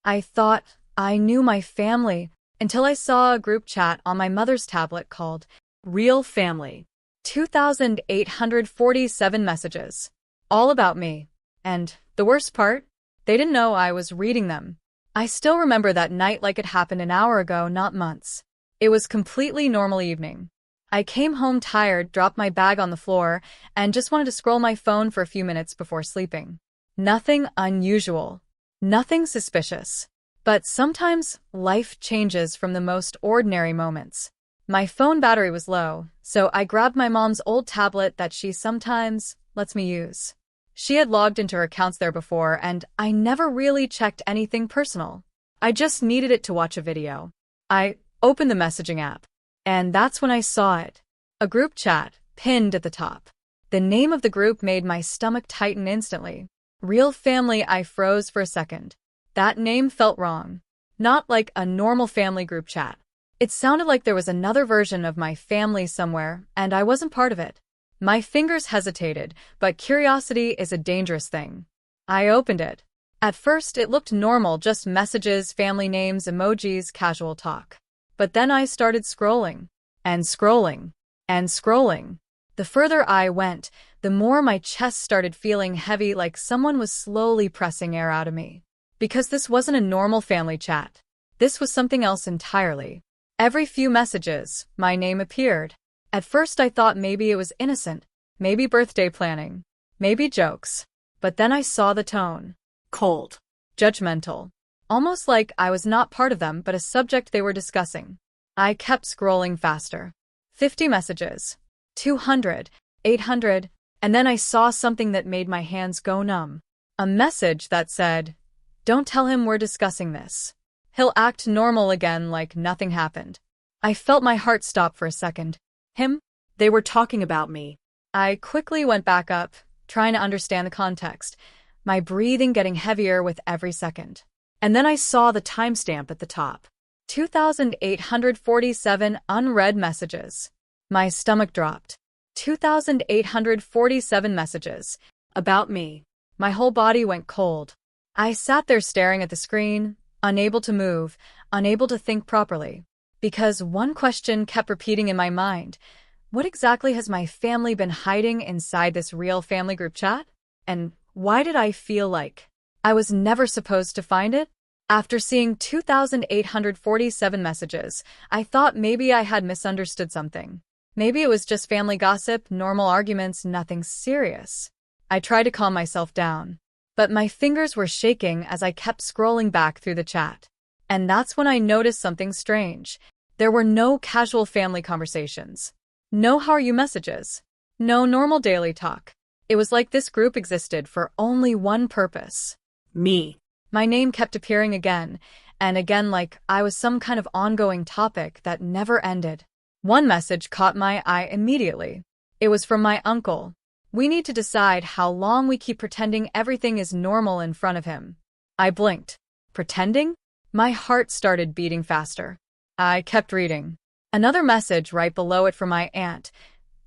I thought I knew my family until I saw a group chat on my mother's tablet called Real Family. 2,847 messages. All about me. And the worst part? They didn't know I was reading them. I still remember that night like it happened an hour ago, not months. It was completely normal evening. I came home tired, dropped my bag on the floor, and just wanted to scroll my phone for a few minutes before sleeping. Nothing unusual. Nothing suspicious. But sometimes life changes from the most ordinary moments. My phone battery was low, so I grabbed my mom's old tablet that she sometimes lets me use. She had logged into her accounts there before, and I never really checked anything personal. I just needed it to watch a video. I opened the messaging app, and that's when I saw it. A group chat, pinned at the top. The name of the group made my stomach tighten instantly. Real Family. I froze for a second. That name felt wrong. Not like a normal family group chat. It sounded like there was another version of my family somewhere, and I wasn't part of it. My fingers hesitated, but curiosity is a dangerous thing. I opened it. At first, it looked normal, just messages, family names, emojis, casual talk. But then I started scrolling, and scrolling, and scrolling. The further I went, the more my chest started feeling heavy, like someone was slowly pressing air out of me. Because this wasn't a normal family chat. This was something else entirely. Every few messages, my name appeared. At first I thought maybe it was innocent, maybe birthday planning, maybe jokes. But then I saw the tone. Cold. Judgmental. Almost like I was not part of them but a subject they were discussing. I kept scrolling faster. 50 messages. 200. 800. And then I saw something that made my hands go numb. A message that said, "Don't tell him we're discussing this. He'll act normal again like nothing happened." I felt my heart stop for a second. Him? They were talking about me. I quickly went back up, trying to understand the context, my breathing getting heavier with every second. And then I saw the timestamp at the top. 2,847 unread messages. My stomach dropped. 2,847 messages. About me. My whole body went cold. I sat there staring at the screen, unable to move, unable to think properly. Because one question kept repeating in my mind. What exactly has my family been hiding inside this Real Family group chat? And why did I feel like I was never supposed to find it? After seeing 2,847 messages, I thought maybe I had misunderstood something. Maybe it was just family gossip, normal arguments, nothing serious. I tried to calm myself down. But my fingers were shaking as I kept scrolling back through the chat. And that's when I noticed something strange. There were no casual family conversations. No how are you messages. No normal daily talk. It was like this group existed for only one purpose. Me. My name kept appearing again and again like I was some kind of ongoing topic that never ended. One message caught my eye immediately. It was from my uncle. We need to decide how long we keep pretending everything is normal in front of him. I blinked. Pretending? My heart started beating faster. I kept reading. Another message right below it from my aunt.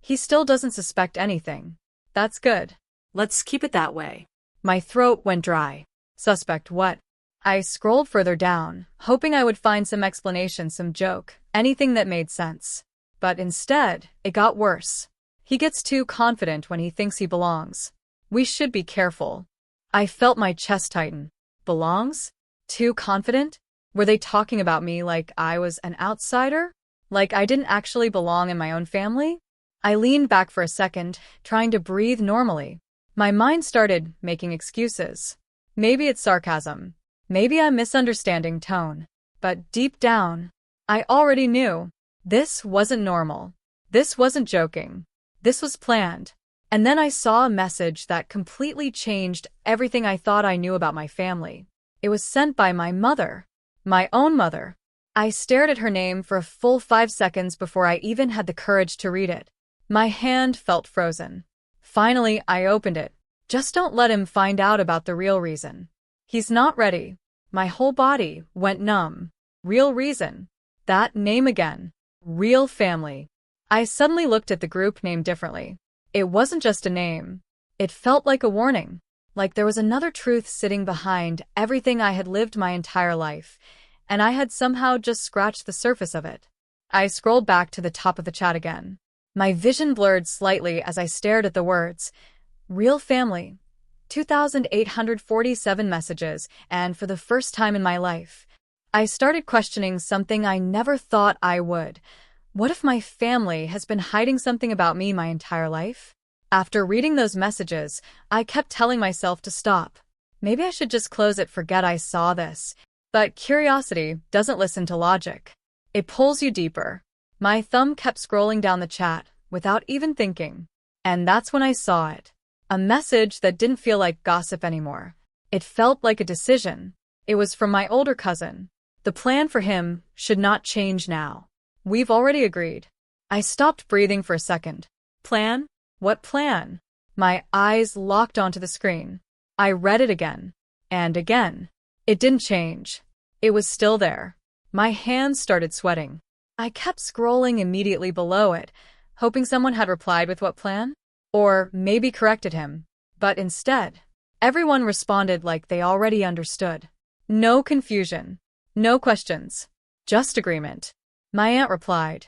He still doesn't suspect anything. That's good. Let's keep it that way. My throat went dry. Suspect what? I scrolled further down, hoping I would find some explanation, some joke, anything that made sense. But instead, it got worse. He gets too confident when he thinks he belongs. We should be careful. I felt my chest tighten. Belongs? Too confident? Were they talking about me like I was an outsider? Like I didn't actually belong in my own family? I leaned back for a second, trying to breathe normally. My mind started making excuses. Maybe it's sarcasm. Maybe I'm misunderstanding tone. But deep down, I already knew. This wasn't normal. This wasn't joking. This was planned. And then I saw a message that completely changed everything I thought I knew about my family. It was sent by my mother. My own mother. I stared at her name for a full 5 seconds before I even had the courage to read it. My hand felt frozen. Finally, I opened it. Just don't let him find out about the real reason. He's not ready. My whole body went numb. Real reason. That name again. Real Family. I suddenly looked at the group name differently. It wasn't just a name. It felt like a warning. Like there was another truth sitting behind everything I had lived my entire life, and I had somehow just scratched the surface of it. I scrolled back to the top of the chat again. My vision blurred slightly as I stared at the words, "Real family," 2,847 messages, and for the first time in my life, I started questioning something I never thought I would. What if my family has been hiding something about me my entire life? After reading those messages, I kept telling myself to stop. Maybe I should just close it, forget I saw this. But curiosity doesn't listen to logic. It pulls you deeper. My thumb kept scrolling down the chat without even thinking. And that's when I saw it. A message that didn't feel like gossip anymore. It felt like a decision. It was from my older cousin. The plan for him should not change now. We've already agreed. I stopped breathing for a second. Plan? What plan? My eyes locked onto the screen. I read it again. And again. It didn't change. It was still there. My hands started sweating. I kept scrolling immediately below it, hoping someone had replied with what plan? Or maybe corrected him. But instead, everyone responded like they already understood. No confusion. No questions. Just agreement. My aunt replied,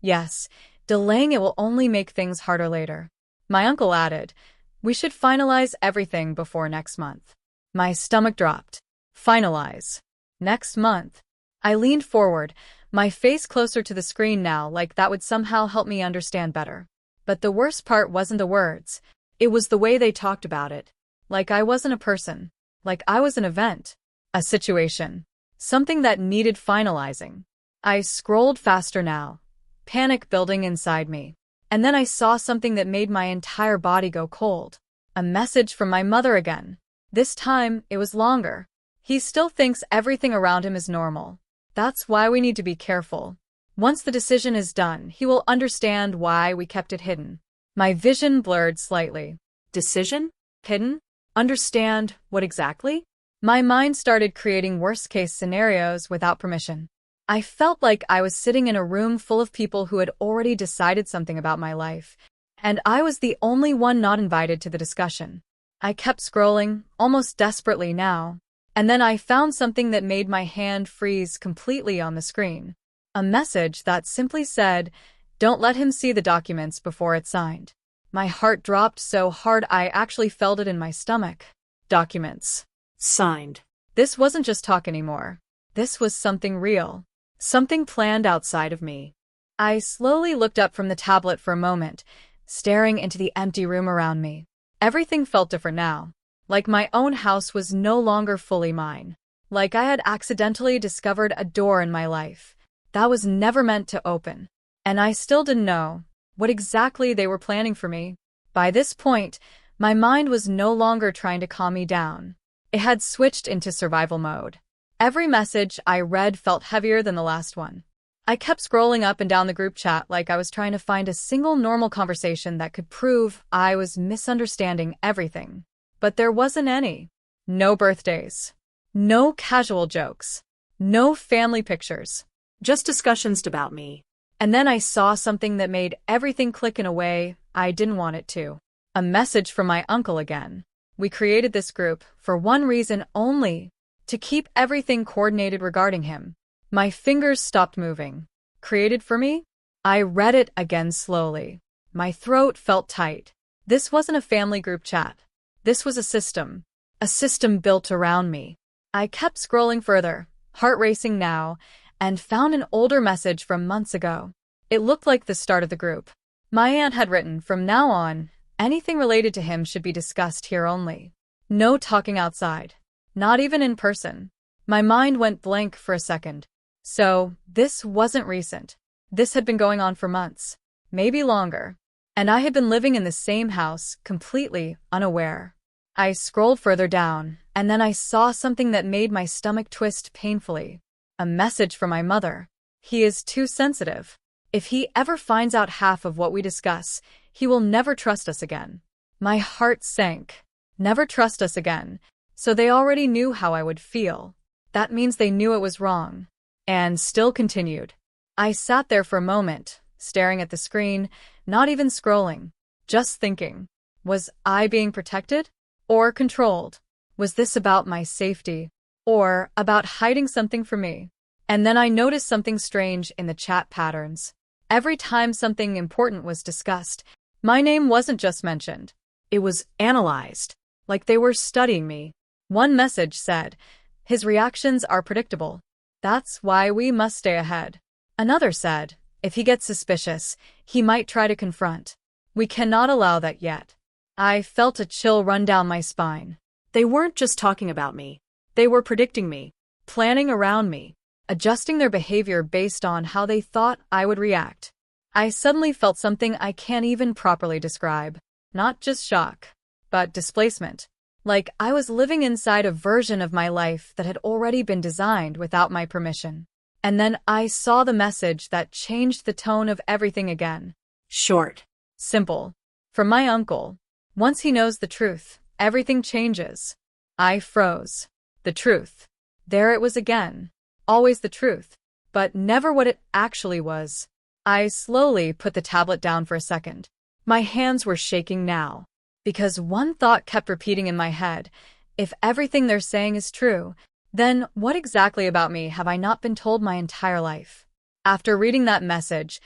"Yes, delaying it will only make things harder later." My uncle added, "We should finalize everything before next month." My stomach dropped. Finalize. Next month. I leaned forward, my face closer to the screen now, like that would somehow help me understand better. But the worst part wasn't the words. It was the way they talked about it. Like I wasn't a person. Like I was an event. A situation. Something that needed finalizing. I scrolled faster now, panic building inside me. And then I saw something that made my entire body go cold. A message from my mother again. This time, it was longer. "He still thinks everything around him is normal. That's why we need to be careful. Once the decision is done, he will understand why we kept it hidden." My vision blurred slightly. Decision? Hidden? Understand what exactly? My mind started creating worst-case scenarios without permission. I felt like I was sitting in a room full of people who had already decided something about my life, and I was the only one not invited to the discussion. I kept scrolling, almost desperately now, and then I found something that made my hand freeze completely on the screen. A message that simply said, "Don't let him see the documents before it's signed." My heart dropped so hard I actually felt it in my stomach. Documents. Signed. This wasn't just talk anymore. This was something real. Something planned outside of me. I slowly looked up from the tablet for a moment, staring into the empty room around me. Everything felt different now. Like my own house was no longer fully mine. Like I had accidentally discovered a door in my life that was never meant to open. And I still didn't know what exactly they were planning for me. By this point, my mind was no longer trying to calm me down. It had switched into survival mode. Every message I read felt heavier than the last one. I kept scrolling up and down the group chat like I was trying to find a single normal conversation that could prove I was misunderstanding everything. But there wasn't any. No birthdays. No casual jokes. No family pictures. Just discussions about me. And then I saw something that made everything click in a way I didn't want it to. A message from my uncle again. We created this group for one reason only. To keep everything coordinated regarding him. My fingers stopped moving. Created for me? I read it again slowly. My throat felt tight. This wasn't a family group chat. This was a system. A system built around me. I kept scrolling further, heart racing now, and found an older message from months ago. It looked like the start of the group. My aunt had written, "From now on, anything related to him should be discussed here only. No talking outside. Not even in person." My mind went blank for a second. So, this wasn't recent. This had been going on for months. Maybe longer. And I had been living in the same house, completely unaware. I scrolled further down, and then I saw something that made my stomach twist painfully. A message from my mother. "He is too sensitive. If he ever finds out half of what we discuss, he will never trust us again." My heart sank. Never trust us again. So they already knew how I would feel. That means they knew it was wrong. And still continued. I sat there for a moment, staring at the screen, not even scrolling. Just thinking. Was I being protected? or controlled? Was this about my safety or about hiding something from me? And then I noticed something strange in the chat patterns. Every time something important was discussed, my name wasn't just mentioned. It was analyzed, like they were studying me. One message said, "His reactions are predictable. That's why we must stay ahead." Another said, "If he gets suspicious, he might try to confront. We cannot allow that yet." I felt a chill run down my spine. They weren't just talking about me. They were predicting me, planning around me, adjusting their behavior based on how they thought I would react. I suddenly felt something I can't even properly describe. Not just shock, but displacement. Like I was living inside a version of my life that had already been designed without my permission. And then I saw the message that changed the tone of everything again. Short. Simple. From my uncle. Once he knows the truth, everything changes. I froze. The truth. There it was again. Always the truth, but never what it actually was. I slowly put the tablet down for a second. My hands were shaking now, because one thought kept repeating in my head: if everything they're saying is true, then what exactly about me have I not been told my entire life? After reading that message,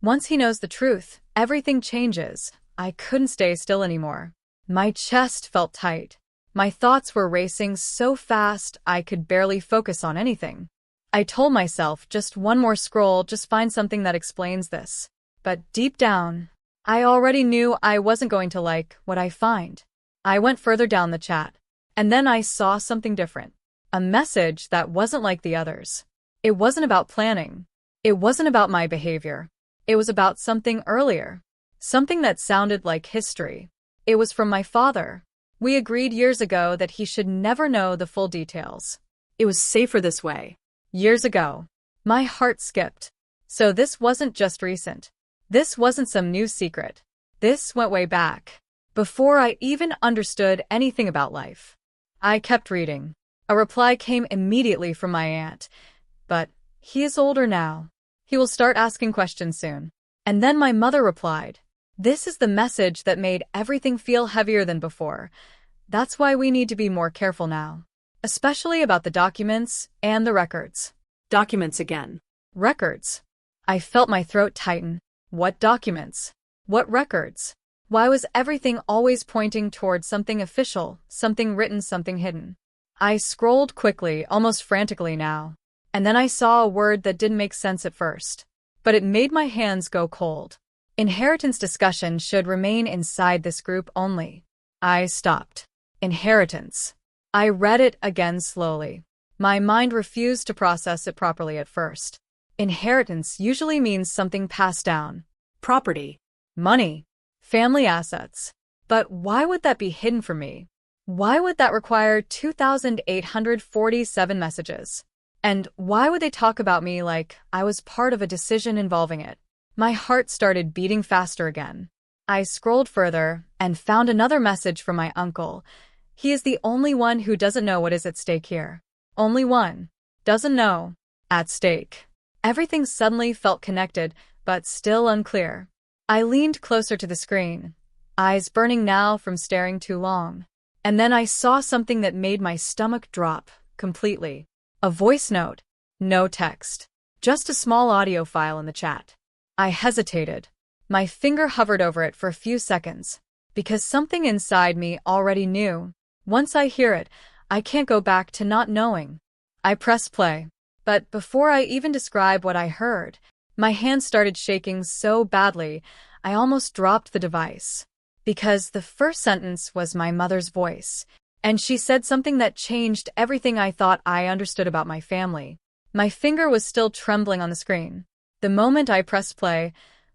once he knows the truth, everything changes. I couldn't stay still anymore. My chest felt tight. My thoughts were racing so fast I could barely focus on anything. I told myself, just one more scroll, just find something that explains this. But deep down, I already knew I wasn't going to like what I find. I went further down the chat, and then I saw something different. A message that wasn't like the others. It wasn't about planning. It wasn't about my behavior. It was about something earlier. Something that sounded like history. It was from my father. We agreed years ago that he should never know the full details. It was safer this way. Years ago. My heart skipped. So this wasn't just recent. This wasn't some new secret. This went way back. Before I even understood anything about life. I kept reading. A reply came immediately from my aunt. But he is older now. He will start asking questions soon. And then my mother replied. This is the message that made everything feel heavier than before. That's why we need to be more careful now. Especially about the documents and the records. Documents again. Records. I felt my throat tighten. What documents? What records? Why was everything always pointing towards something official, something written, something hidden? I scrolled quickly, almost frantically now. And then I saw a word that didn't make sense at first. But it made my hands go cold. Inheritance discussion should remain inside this group only. I stopped. Inheritance. I read it again slowly. My mind refused to process it properly at first. Inheritance usually means something passed down. Property. Money. Family assets. But why would that be hidden from me? Why would that require 2,847 messages? And why would they talk about me like I was part of a decision involving it? My heart started beating faster again. I scrolled further and found another message from my uncle. He is the only one who doesn't know what is at stake here. Only one. Doesn't know. At stake. Everything suddenly felt connected, but still unclear. I leaned closer to the screen, eyes burning now from staring too long. And then I saw something that made my stomach drop completely. A voice note. No text. Just a small audio file in the chat. I hesitated. My finger hovered over it for a few seconds, because something inside me already knew. Once I hear it, I can't go back to not knowing. I pressed play. But before I even describe what I heard, my hand started shaking so badly, I almost dropped the device. Because the first sentence was my mother's voice, and she said something that changed everything I thought I understood about my family. My finger was still trembling on the screen. The moment I pressed play,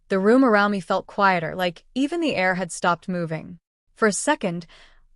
the room around me felt quieter, like even the air had stopped moving. For a second,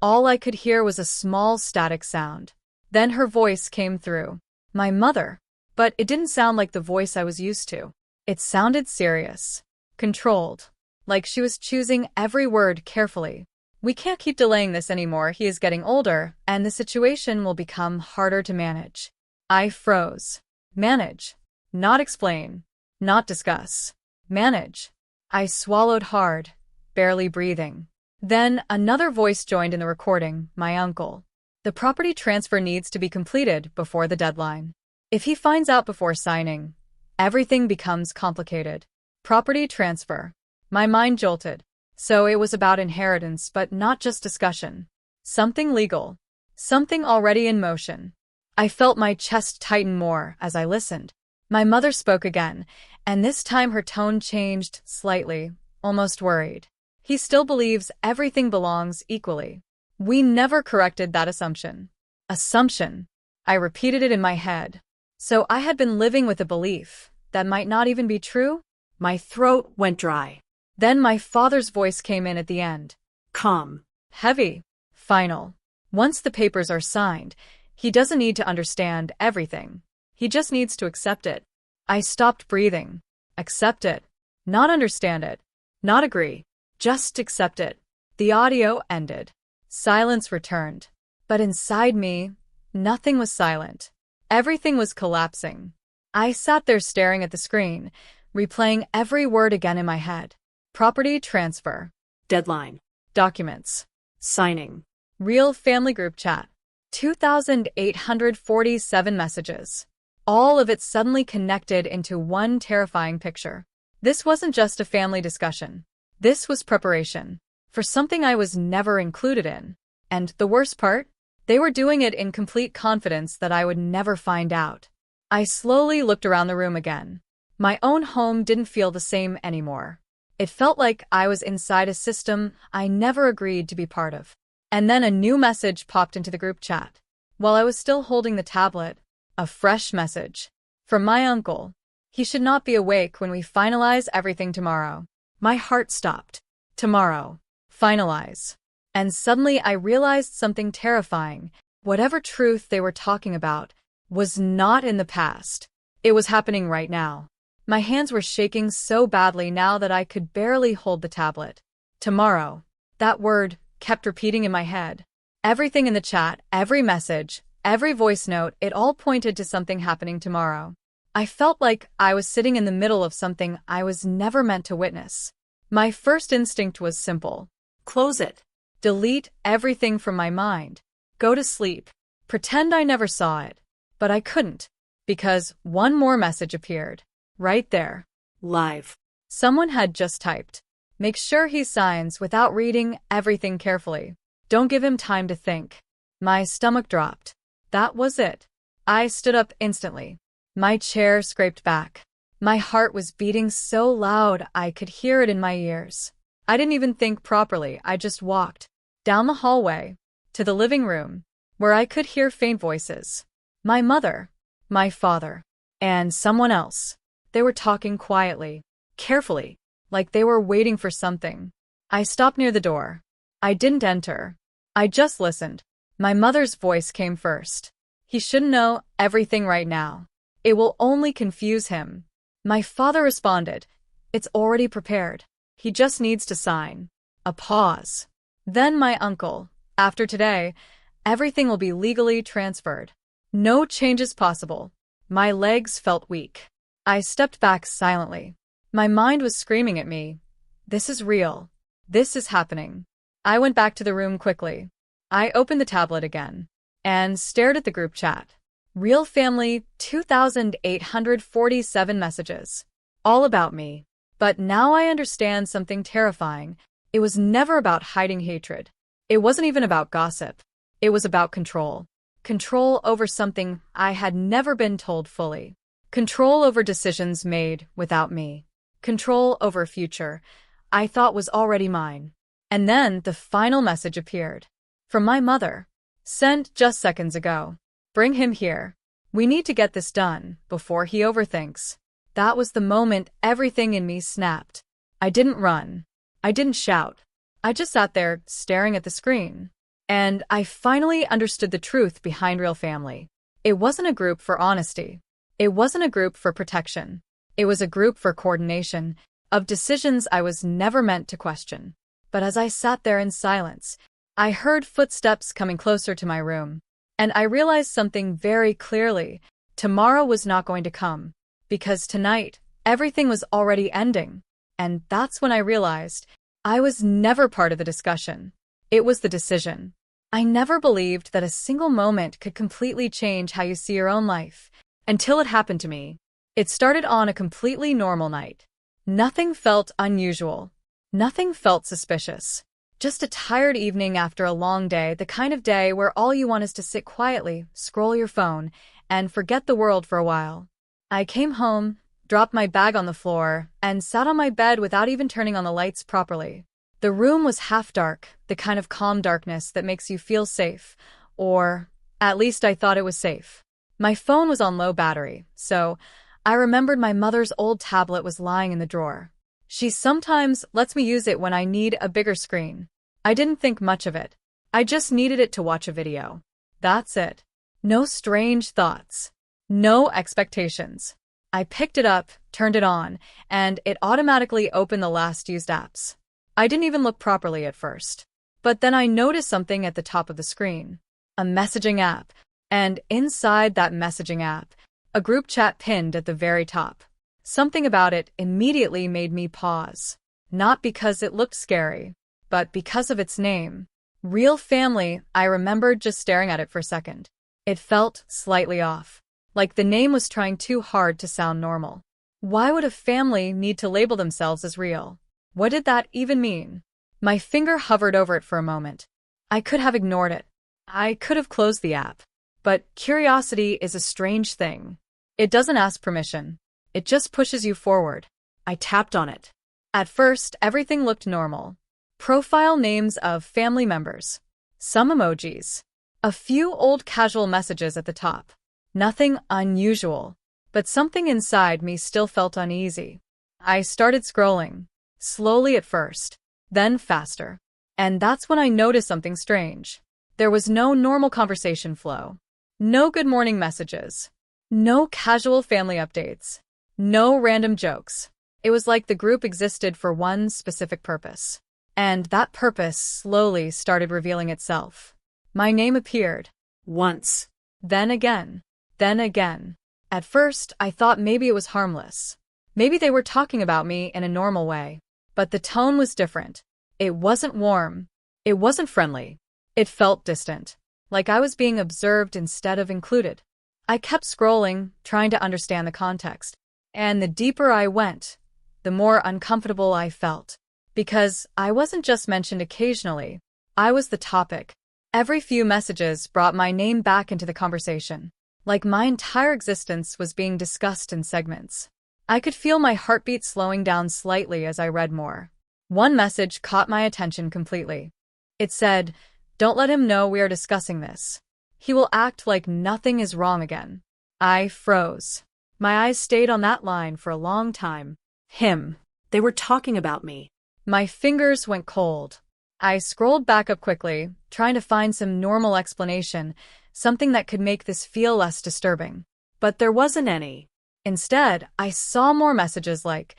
all I could hear was a small static sound. Then her voice came through. My mother. But it didn't sound like the voice I was used to. It sounded serious. Controlled. Like she was choosing every word carefully. We can't keep delaying this anymore. He is getting older, and the situation will become harder to manage. I froze. Manage. Not explain. Not discuss. Manage. I swallowed hard, barely breathing. Then another voice joined in the recording, my uncle. The property transfer needs to be completed before the deadline. If he finds out before signing, everything becomes complicated. Property transfer. My mind jolted. So it was about inheritance, but not just discussion. Something legal. Something already in motion. I felt my chest tighten more as I listened. My mother spoke again, and this time her tone changed slightly, almost worried. He still believes everything belongs equally. We never corrected that assumption. Assumption. I repeated it in my head. So I had been living with a belief that might not even be true? My throat went dry. Then my father's voice came in at the end. Calm. Heavy. Final. Once the papers are signed, he doesn't need to understand everything. He just needs to accept it. I stopped breathing. Accept it. Not understand it. Not agree. Just accept it. The audio ended. Silence returned. But inside me, nothing was silent. Everything was collapsing. I sat there staring at the screen, replaying every word again in my head. Property transfer. Deadline. Documents. Signing. Real family group chat. 2,847 messages. All of it suddenly connected into one terrifying picture. This wasn't just a family discussion. This was preparation for something I was never included in. And the worst part? They were doing it in complete confidence that I would never find out. I slowly looked around the room again. My own home didn't feel the same anymore. It felt like I was inside a system I never agreed to be part of. And then a new message popped into the group chat. While I was still holding the tablet, a fresh message. From my uncle. He should not be awake when we finalize everything tomorrow. My heart stopped. Tomorrow. Finalize. And suddenly I realized something terrifying. Whatever truth they were talking about was not in the past. It was happening right now. My hands were shaking so badly now that I could barely hold the tablet. Tomorrow. That word kept repeating in my head. Everything in the chat, every message, every voice note, it all pointed to something happening tomorrow. I felt like I was sitting in the middle of something I was never meant to witness. My first instinct was simple. Close it. Delete everything from my mind. Go to sleep. Pretend I never saw it. But I couldn't. Because one more message appeared. Right there. Live. Someone had just typed. Make sure he signs without reading everything carefully. Don't give him time to think. My stomach dropped. That was it. I stood up instantly. My chair scraped back. My heart was beating so loud I could hear it in my ears. I didn't even think properly. I just walked down the hallway to the living room, where I could hear faint voices. My mother, my father, and someone else. They were talking quietly, carefully, like they were waiting for something. I stopped near the door. I didn't enter. I just listened. My mother's voice came first. He shouldn't know everything right now. It will only confuse him. My father responded. It's already prepared. He just needs to sign. A pause. Then my uncle. After today, everything will be legally transferred. No changes possible. My legs felt weak. I stepped back silently. My mind was screaming at me. This is real. This is happening. I went back to the room quickly. I opened the tablet again and stared at the group chat. Real family, 2,847 messages. All about me. But now I understand something terrifying. It was never about hiding hatred. It wasn't even about gossip. It was about control. Control over something I had never been told fully. Control over decisions made without me. Control over a future I thought was already mine. And then the final message appeared. From my mother. Sent just seconds ago. Bring him here. We need to get this done before he overthinks. That was the moment everything in me snapped. I didn't run. I didn't shout. I just sat there staring at the screen. And I finally understood the truth behind Real Family. It wasn't a group for honesty. It wasn't a group for protection. It was a group for coordination of decisions I was never meant to question. But as I sat there in silence, I heard footsteps coming closer to my room. And I realized something very clearly. Tomorrow was not going to come. Because tonight, everything was already ending. And that's when I realized I was never part of the discussion. It was the decision. I never believed that a single moment could completely change how you see your own life, until it happened to me. It started on a completely normal night. Nothing felt unusual. Nothing felt suspicious. Just a tired evening after a long day, the kind of day where all you want is to sit quietly, scroll your phone, and forget the world for a while. I came home, dropped my bag on the floor, and sat on my bed without even turning on the lights properly. The room was half dark, the kind of calm darkness that makes you feel safe, or at least I thought it was safe. My phone was on low battery, so I remembered my mother's old tablet was lying in the drawer. She sometimes lets me use it when I need a bigger screen. I didn't think much of it. I just needed it to watch a video. That's it. No strange thoughts. No expectations. I picked it up, turned it on, and it automatically opened the last used apps. I didn't even look properly at first. But then I noticed something at the top of the screen. A messaging app. And inside that messaging app, a group chat pinned at the very top. Something about it immediately made me pause. Not because it looked scary, but because of its name. Real Family. I remembered just staring at it for a second. It felt slightly off. Like the name was trying too hard to sound normal. Why would a family need to label themselves as real? What did that even mean? My finger hovered over it for a moment. I could have ignored it. I could have closed the app. But curiosity is a strange thing. It doesn't ask permission. It just pushes you forward. I tapped on it. At first, everything looked normal. Profile names of family members. Some emojis. A few old casual messages at the top. Nothing unusual. But something inside me still felt uneasy. I started scrolling. Slowly at first. Then faster. And that's when I noticed something strange. There was no normal conversation flow. No good morning messages. No casual family updates. No random jokes. It was like the group existed for one specific purpose. And that purpose slowly started revealing itself. My name appeared. Once. Then again. Then again. At first, I thought maybe it was harmless. Maybe they were talking about me in a normal way. But the tone was different. It wasn't warm. It wasn't friendly. It felt distant. Like I was being observed instead of included. I kept scrolling, trying to understand the context. And the deeper I went, the more uncomfortable I felt. Because I wasn't just mentioned occasionally. I was the topic. Every few messages brought my name back into the conversation. Like my entire existence was being discussed in segments. I could feel my heartbeat slowing down slightly as I read more. One message caught my attention completely. It said, "Don't let him know we are discussing this. He will act like nothing is wrong again." I froze. My eyes stayed on that line for a long time. Him. They were talking about me. My fingers went cold. I scrolled back up quickly, trying to find some normal explanation, something that could make this feel less disturbing. But there wasn't any. Instead, I saw more messages like,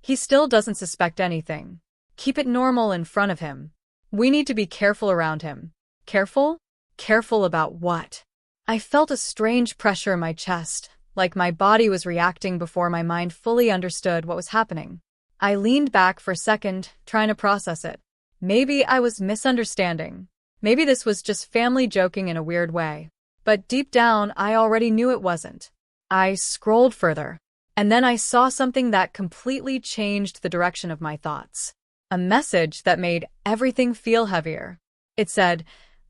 "He still doesn't suspect anything. Keep it normal in front of him. We need to be careful around him." Careful? Careful about what? I felt a strange pressure in my chest, like my body was reacting before my mind fully understood what was happening. I leaned back for a second, trying to process it. Maybe I was misunderstanding. Maybe this was just family joking in a weird way. But deep down, I already knew it wasn't. I scrolled further, and then I saw something that completely changed the direction of my thoughts. A message that made everything feel heavier. It said,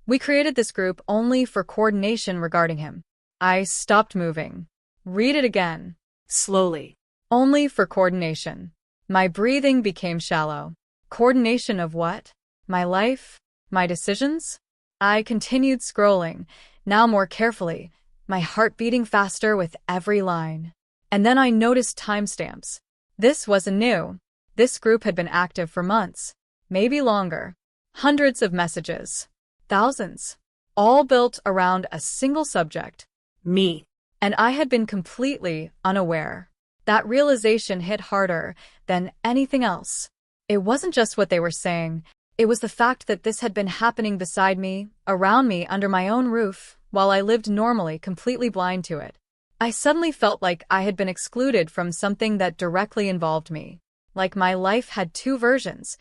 "We created this group only for coordination regarding him." I stopped moving. Read it again. Slowly. Only for coordination. My breathing became shallow. Coordination of what? My life? My decisions? I continued scrolling, now more carefully, my heart beating faster with every line. And then I noticed timestamps. This wasn't new. This group had been active for months, maybe longer. Hundreds of messages. Thousands. All built around a single subject. Me. And I had been completely unaware. That realization hit harder than anything else. It wasn't just what they were saying. It was the fact that this had been happening beside me, around me, under my own roof, while I lived normally, completely blind to it. I suddenly felt like I had been excluded from something that directly involved me. Like my life had two versions.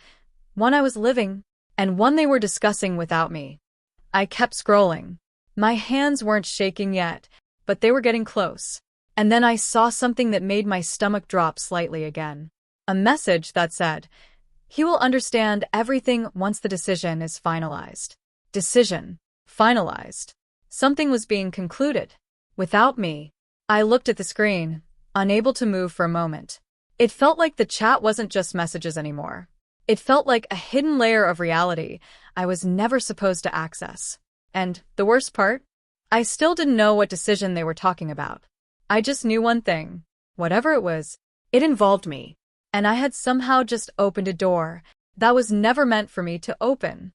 one I was living, and one they were discussing without me. I kept scrolling. My hands weren't shaking yet, but they were getting close. And then I saw something that made my stomach drop slightly again. A message that said, "He will understand everything once the decision is finalized." Decision. Finalized. Something was being concluded. Without me. I looked at the screen, unable to move for a moment. It felt like the chat wasn't just messages anymore. It felt like a hidden layer of reality I was never supposed to access. And the worst part? I still didn't know what decision they were talking about. I just knew one thing. Whatever it was, it involved me. And I had somehow just opened a door that was never meant for me to open.